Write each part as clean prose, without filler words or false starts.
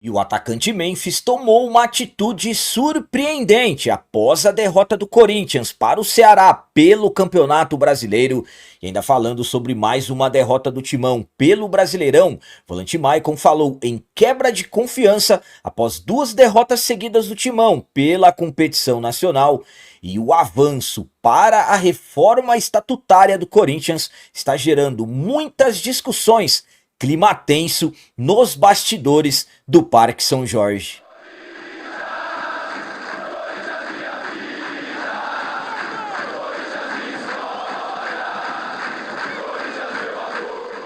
E o atacante Memphis tomou uma atitude surpreendente após a derrota do Corinthians para o Ceará pelo Campeonato Brasileiro. E ainda falando sobre mais uma derrota do Timão pelo Brasileirão, volante Maicon falou em quebra de confiança após duas derrotas seguidas do Timão pela competição nacional. E o avanço para a reforma estatutária do Corinthians está gerando muitas discussões. Clima tenso nos bastidores do Parque São Jorge.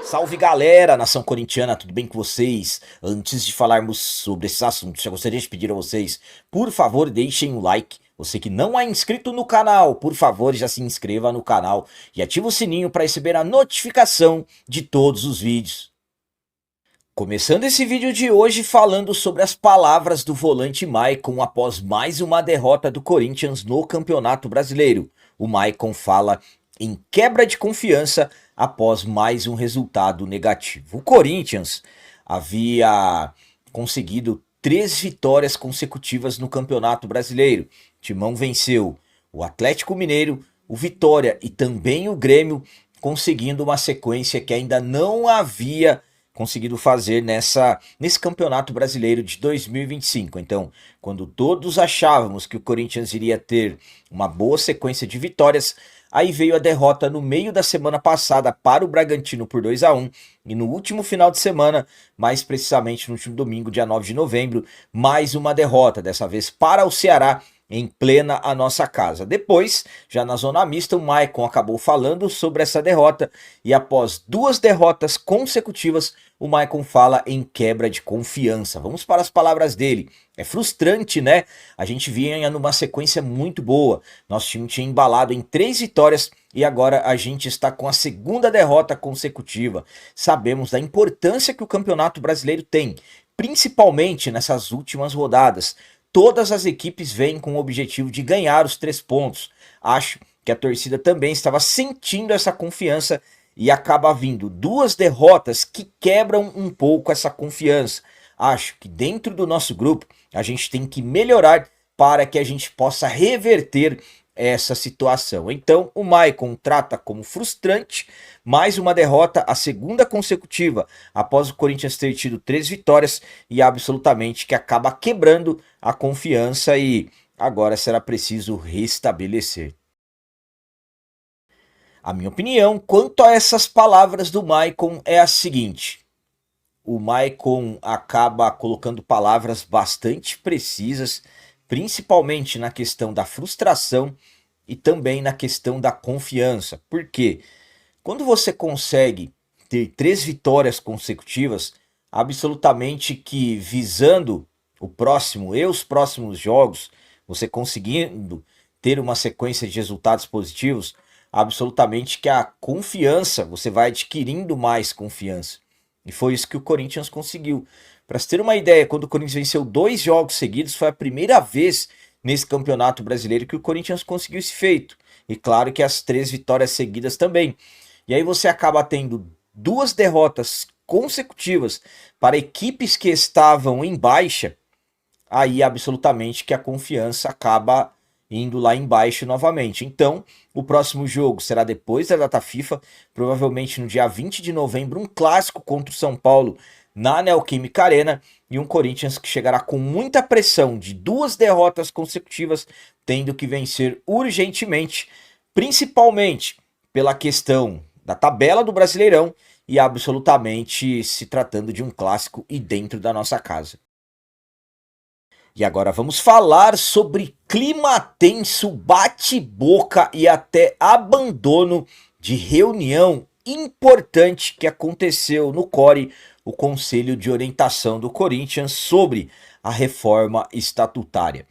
Salve galera, nação corintiana, tudo bem com vocês? Antes de falarmos sobre esses assuntos, já gostaria de pedir a vocês, por favor, deixem um like. Você que não é inscrito no canal, por favor, já se inscreva no canal e ative o sininho para receber a notificação de todos os vídeos. Começando esse vídeo de hoje falando sobre as palavras do volante Maicon após mais uma derrota do Corinthians no Campeonato Brasileiro. O Maicon fala em quebra de confiança após mais um resultado negativo. O Corinthians havia conseguido 3 vitórias consecutivas no Campeonato Brasileiro. Timão venceu o Atlético Mineiro, o Vitória e também o Grêmio, conseguindo uma sequência que ainda não havia conseguido fazer nesse Campeonato Brasileiro de 2025. Então, quando todos achávamos que o Corinthians iria ter uma boa sequência de vitórias, aí veio a derrota no meio da semana passada para o Bragantino por 2-1 e no último final de semana, mais precisamente no último domingo, dia 9 de novembro, mais uma derrota, dessa vez para o Ceará, em plena a nossa casa. Depois, já na zona mista, o Maicon acabou falando sobre essa derrota e após 2 derrotas consecutivas, o Maicon fala em quebra de confiança. Vamos para as palavras dele. É frustrante, né? A gente vinha numa sequência muito boa. Nosso time tinha embalado em 3 vitórias e agora a gente está com a segunda derrota consecutiva. Sabemos da importância que o Campeonato Brasileiro tem, principalmente nessas últimas rodadas. Todas as equipes vêm com o objetivo de ganhar os 3 pontos. Acho que a torcida também estava sentindo essa confiança e acaba vindo 2 derrotas que quebram um pouco essa confiança. Acho que dentro do nosso grupo a gente tem que melhorar para que a gente possa reverter essa situação. Então o Maicon trata como frustrante mais uma derrota, a segunda consecutiva após o Corinthians ter tido 3 vitórias e absolutamente que acaba quebrando a confiança e agora será preciso restabelecer. A minha opinião quanto a essas palavras do Maicon é a seguinte: o Maicon acaba colocando palavras bastante precisas, principalmente na questão da frustração e também na questão da confiança. Por quê? Quando você consegue ter 3 vitórias consecutivas, absolutamente que visando o próximo e os próximos jogos, você conseguindo ter uma sequência de resultados positivos, absolutamente que a confiança, você vai adquirindo mais confiança. E foi isso que o Corinthians conseguiu. Para você ter uma ideia, quando o Corinthians venceu 2 jogos seguidos, foi a primeira vez nesse Campeonato Brasileiro que o Corinthians conseguiu esse feito. E claro que as 3 vitórias seguidas também. E aí você acaba tendo 2 derrotas consecutivas para equipes que estavam em baixa, aí absolutamente que a confiança acaba indo lá embaixo novamente. Então, o próximo jogo será depois da data FIFA, provavelmente no dia 20 de novembro, um clássico contra o São Paulo na Neoquímica Arena e um Corinthians que chegará com muita pressão de 2 derrotas consecutivas, tendo que vencer urgentemente, principalmente pela questão da tabela do Brasileirão e absolutamente se tratando de um clássico e dentro da nossa casa. E agora vamos falar sobre clima tenso, bate-boca e até abandono de reunião importante que aconteceu no CORE, o Conselho de Orientação do Corinthians, sobre a reforma estatutária.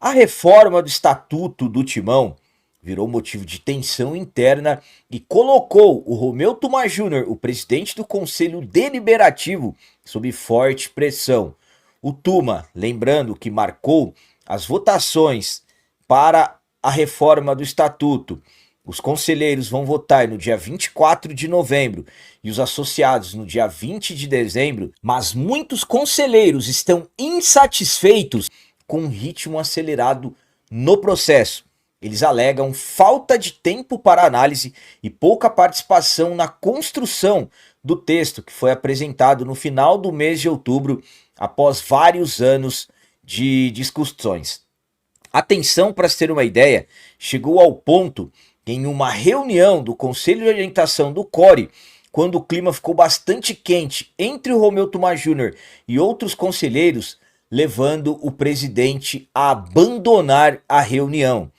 A reforma do Estatuto do Timão virou motivo de tensão interna e colocou o Romeu Thuma Júnior, o presidente do Conselho Deliberativo, sob forte pressão. O Thuma, lembrando que marcou as votações para a reforma do Estatuto Os conselheiros vão votar no dia 24 de novembro e os associados no dia 20 de dezembro, mas muitos conselheiros estão insatisfeitos com o ritmo acelerado no processo. Eles alegam falta de tempo para análise e pouca participação na construção do texto que foi apresentado no final do mês de outubro, após vários anos de discussões. Atenção, para se ter uma ideia, chegou ao ponto em uma reunião do Conselho de Orientação do CORE, quando o clima ficou bastante quente entre o Romeu Thomaz Júnior e outros conselheiros, levando o presidente a abandonar a reunião.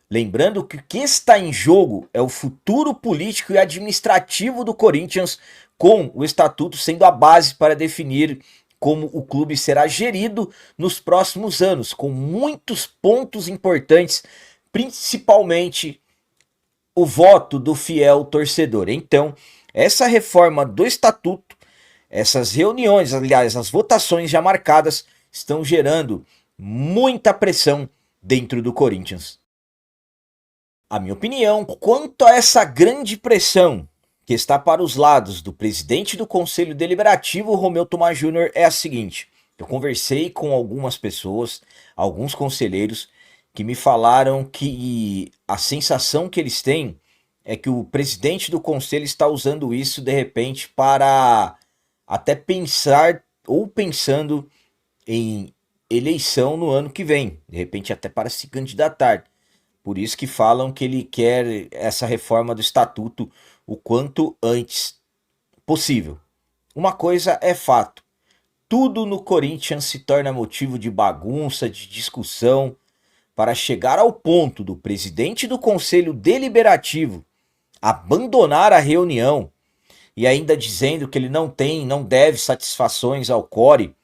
Lembrando que o que está em jogo é o futuro político e administrativo do Corinthians, com o estatuto sendo a base para definir como o clube será gerido nos próximos anos, com muitos pontos importantes, principalmente o voto do fiel torcedor. Então, essa reforma do estatuto, essas reuniões, aliás, as votações já marcadas, estão gerando muita pressão dentro do Corinthians. A minha opinião quanto a essa grande pressão que está para os lados do presidente do Conselho Deliberativo, Romeu Thomaz Júnior, é a seguinte: eu conversei com algumas pessoas, alguns conselheiros, que me falaram que a sensação que eles têm é que o presidente do conselho está usando isso de repente para até pensar ou pensando em eleição no ano que vem, de repente até para se candidatar. Por isso que falam que ele quer essa reforma do estatuto o quanto antes possível. Uma coisa é fato: tudo no Corinthians se torna motivo de bagunça, de discussão, para chegar ao ponto do presidente do Conselho Deliberativo abandonar a reunião e ainda dizendo que ele não deve satisfações ao CORE,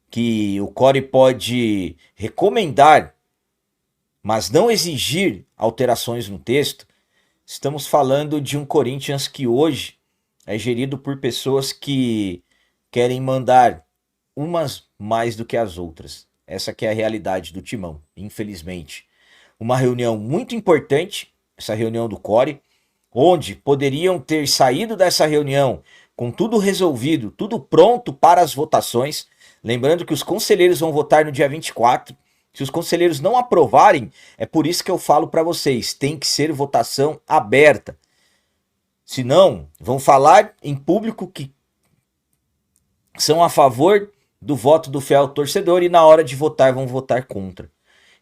que o CORE pode recomendar, mas não exigir alterações no texto. Estamos falando de um Corinthians que hoje é gerido por pessoas que querem mandar umas mais do que as outras. Essa que é a realidade do Timão, infelizmente. Uma reunião muito importante, essa reunião do CORE, onde poderiam ter saído dessa reunião com tudo resolvido, tudo pronto para as votações. Lembrando que os conselheiros vão votar no dia 24. Se os conselheiros não aprovarem, é por isso que eu falo para vocês, tem que ser votação aberta. Senão, vão falar em público que são a favor do voto do fiel torcedor e na hora de votar vão votar contra.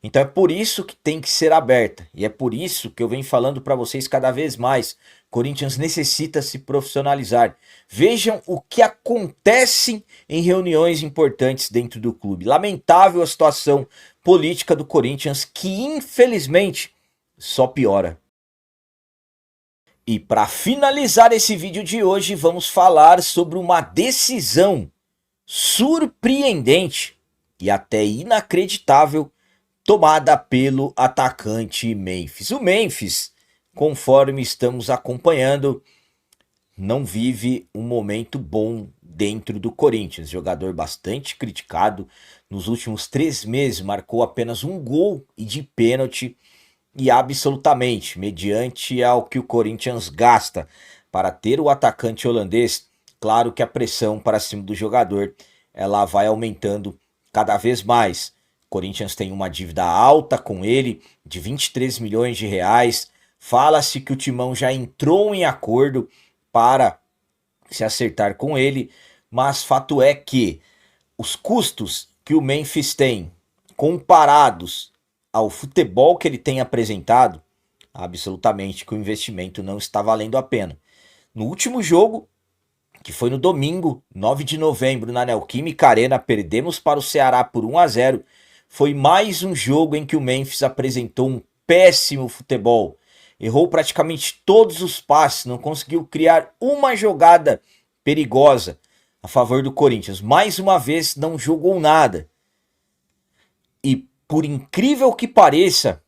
Então é por isso que tem que ser aberta. E é por isso que eu venho falando para vocês cada vez mais. Corinthians necessita se profissionalizar. Vejam o que acontece em reuniões importantes dentro do clube. Lamentável a situação política do Corinthians, que infelizmente só piora. E para finalizar esse vídeo de hoje, vamos falar sobre uma decisão surpreendente e até inacreditável tomada pelo atacante Memphis. O Memphis, conforme estamos acompanhando, não vive um momento bom dentro do Corinthians. Jogador bastante criticado. Nos últimos 3 meses marcou apenas um gol e de pênalti. E absolutamente, mediante ao que o Corinthians gasta para ter o atacante holandês, claro que a pressão para cima do jogador ela vai aumentando cada vez mais. O Corinthians tem uma dívida alta com ele, de 23 milhões de reais. Fala-se que o Timão já entrou em acordo para se acertar com ele, mas fato é que os custos que o Memphis tem, comparados ao futebol que ele tem apresentado, absolutamente que o investimento não está valendo a pena. No último jogo, que foi no domingo, 9 de novembro, na Neoquímica Arena, perdemos para o Ceará por 1-0. Foi mais um jogo em que o Memphis apresentou um péssimo futebol. Errou praticamente todos os passes, não conseguiu criar uma jogada perigosa a favor do Corinthians. Mais uma vez, não jogou nada. E por incrível que pareça,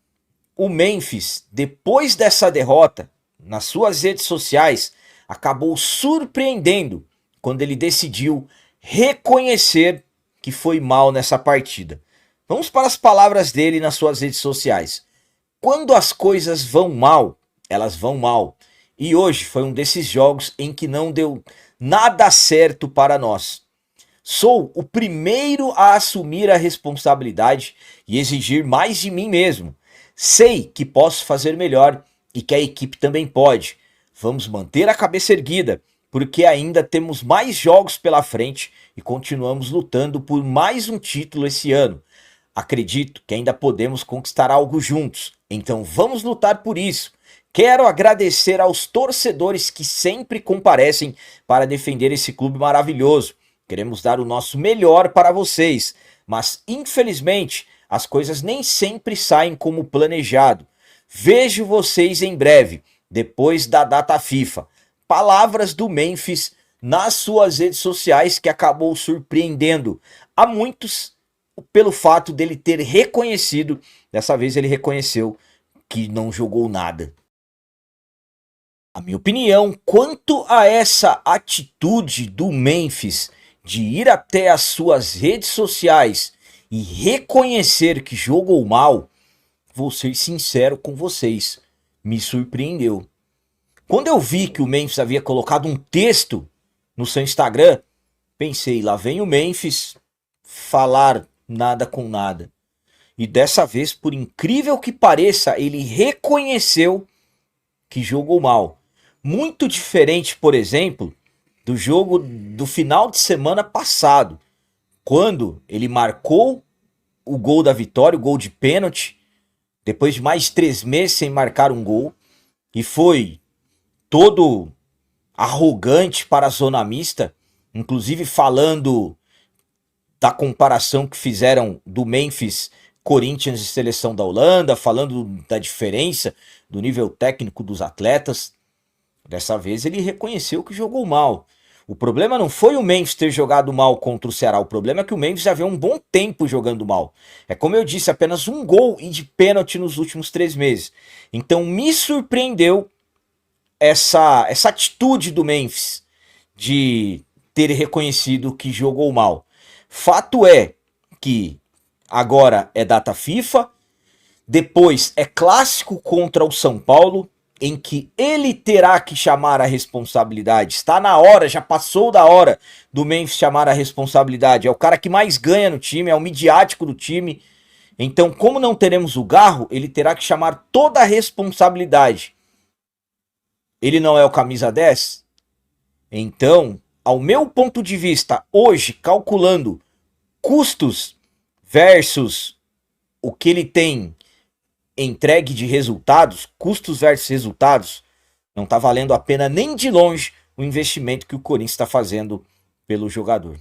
o Memphis, depois dessa derrota, nas suas redes sociais, acabou surpreendendo quando ele decidiu reconhecer que foi mal nessa partida. Vamos para as palavras dele nas suas redes sociais. Quando as coisas vão mal, elas vão mal. E hoje foi um desses jogos em que não deu nada certo para nós. Sou o primeiro a assumir a responsabilidade e exigir mais de mim mesmo. Sei que posso fazer melhor e que a equipe também pode. Vamos manter a cabeça erguida, porque ainda temos mais jogos pela frente e continuamos lutando por mais um título esse ano. Acredito que ainda podemos conquistar algo juntos, então vamos lutar por isso. Quero agradecer aos torcedores que sempre comparecem para defender esse clube maravilhoso. Queremos dar o nosso melhor para vocês, mas infelizmente as coisas nem sempre saem como planejado. Vejo vocês em breve, depois da data FIFA. Palavras do Memphis nas suas redes sociais que acabou surpreendendo a muitos pelo fato dele ter reconhecido, dessa vez ele reconheceu que não jogou nada. A minha opinião quanto a essa atitude do Memphis de ir até as suas redes sociais e reconhecer que jogou mal, vou ser sincero com vocês, me surpreendeu. Quando eu vi que o Memphis havia colocado um texto no seu Instagram, pensei, lá vem o Memphis falar nada com nada. E dessa vez, por incrível que pareça, ele reconheceu que jogou mal. Muito diferente, por exemplo, do jogo do final de semana passado, quando ele marcou o gol da vitória, o gol de pênalti, depois de mais de 3 meses sem marcar um gol, e foi todo arrogante para a zona mista, inclusive falando da comparação que fizeram do Memphis Corinthians e seleção da Holanda, falando da diferença do nível técnico dos atletas. Dessa vez ele reconheceu que jogou mal. O problema não foi o Memphis ter jogado mal contra o Ceará, o problema é que o Memphis já veio um bom tempo jogando mal. É como eu disse, apenas um gol e de pênalti nos últimos 3 meses. Então me surpreendeu essa atitude do Memphis de ter reconhecido que jogou mal. Fato é que agora é data FIFA, depois é clássico contra o São Paulo, em que ele terá que chamar a responsabilidade. Está na hora, já passou da hora do Memphis chamar a responsabilidade. É o cara que mais ganha no time, é o midiático do time. Então, como não teremos o Garro, ele terá que chamar toda a responsabilidade. Ele não é o camisa 10? Então, ao meu ponto de vista, hoje, calculando custos versus o que ele tem entregue de resultados, custos versus resultados, não está valendo a pena nem de longe o investimento que o Corinthians está fazendo pelo jogador.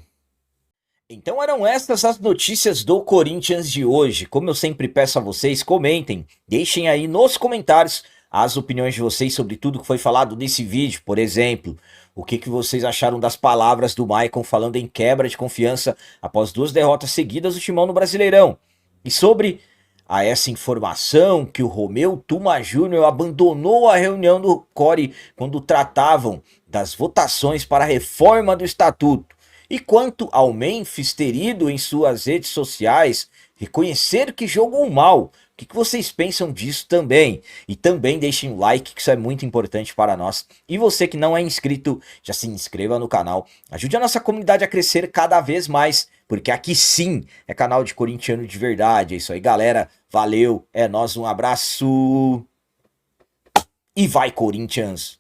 Então eram essas as notícias do Corinthians de hoje. Como eu sempre peço a vocês, comentem, deixem aí nos comentários as opiniões de vocês sobre tudo que foi falado nesse vídeo. Por exemplo, o que vocês acharam das palavras do Maicon falando em quebra de confiança após 2 derrotas seguidas do Timão no Brasileirão. E sobre essa informação que o Romeu Tuma Júnior abandonou a reunião do CORE quando tratavam das votações para a reforma do estatuto. E quanto ao Memphis ter ido em suas redes sociais reconhecer que jogou mal, o que vocês pensam disso também? E também deixem um like, que isso é muito importante para nós. E você que não é inscrito, já se inscreva no canal. Ajude a nossa comunidade a crescer cada vez mais, porque aqui sim é canal de corintiano de verdade. É isso aí, galera. Valeu, é nóis, um abraço. E vai, Corinthians!